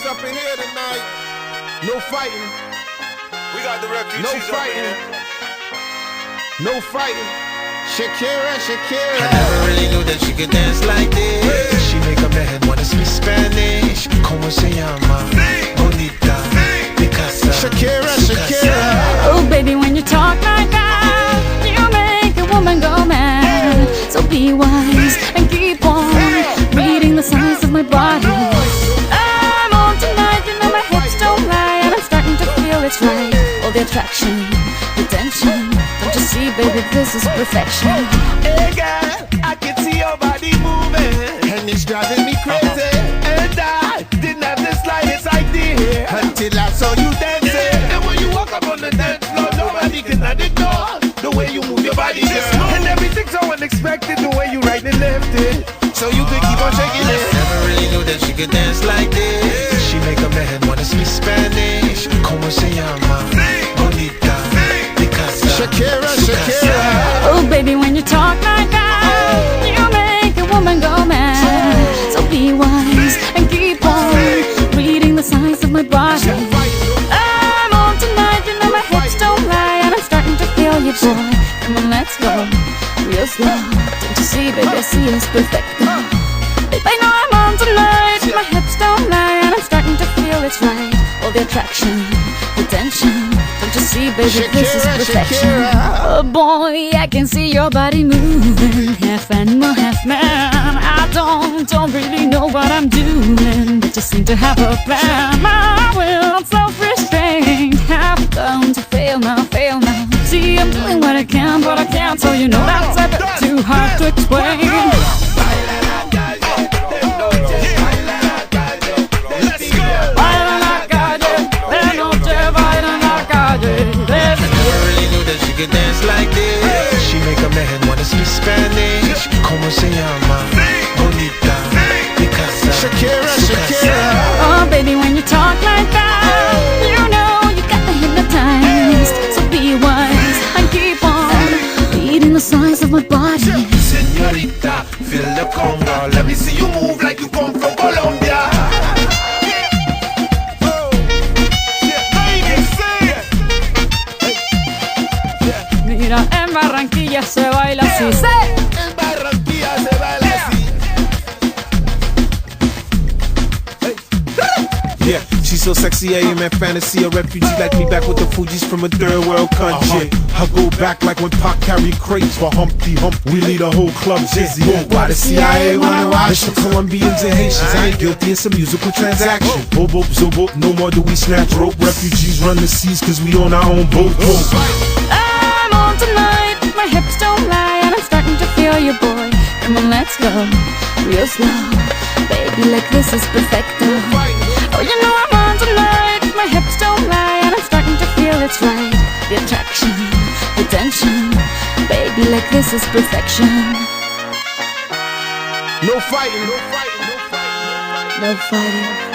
refugees up in here tonight. No fighting. We got the refugees No fighting. No fighting. Shakira, Shakira. I never really knew that she could dance like this. She make a man wanna speak Spanish. Como se llama? Bonita, Picasa. Shakira, Shakira. Oh baby, when you talk like that, you make a woman go mad. So be wise and keep on reading the signs of my body. I'm on tonight, you know my hips don't lie, and I'm starting to feel it's right. All the attraction, the tension. Don't you see, baby, this is perfection. Hey girl, I can see your body moving, And it's driving me crazy. and I didn't have the slightest idea Until I saw you dancing. And when you walk up on the dance floor, nobody can ignore the way you move your body, girl. And everything's so unexpected, the way you right and left it. So you could keep on shaking it. Never really knew that she could dance like this. She make a man wanna speak Spanish. Como se llama? Bonita, Picasa. Shakira, Shakira. Oh baby, when you talk like that, you make a woman go mad. So be wise and keep on reading the signs of my body. I'm on tonight, you know my hips don't lie, and I'm starting to feel you, boy. Come on, let's go real slow. Don't you see, baby, I see it's perfect. Babe, I know I'm on tonight, my hips don't lie, and I'm starting to feel it's right. All the attraction, the tension. Don't you see, baby, this is Shakira, perfection. Shakira. Oh boy, I can see your body moving, half animal, half man. I don't really know what I'm doing, but just seem to have a plan. My will, self-restraint, have done to fail now, fail now. See, I'm doing what I can, but I can't, so you know that's a bit too hard to explain. Baila la calle, de noche baila la calle. Never really knew that she could dance like this. She make a man wanna speak Spanish. Como se llama? Bonita, Picasa. Shakira, Shakira. Oh baby, when you talk like that, you know you got me hypnotized. So be wise and keep on reading the signs of my body. Señorita, feel the conga. Let me see you move like you come from Colombia. Mira, en Barranquilla se baila así. En Barranquilla se baila así. Yeah, she's so sexy, I am in fantasy. A refugee like me back with the Fugees from a third world country. I go back like when Pac carried crates for Humpty Hump. We lead a whole club dizzy. Why the CIA wanna watch the Colombians and Haitians? I ain't guilty, it's a musical transaction. Bobo, zobo, no more do we snatch rope. Refugees run the seas cause we own our own boat. I'm on tonight, my hips don't lie, and I'm starting to feel you, boy. Come on, let's go real slow. Baby, like this is perfecto. Oh, you know I'm on tonight, my hips don't lie, and I'm starting to feel it's right. The attraction, the tension. Baby, like this is perfection. No fighting, no fighting, no fighting. No fighting.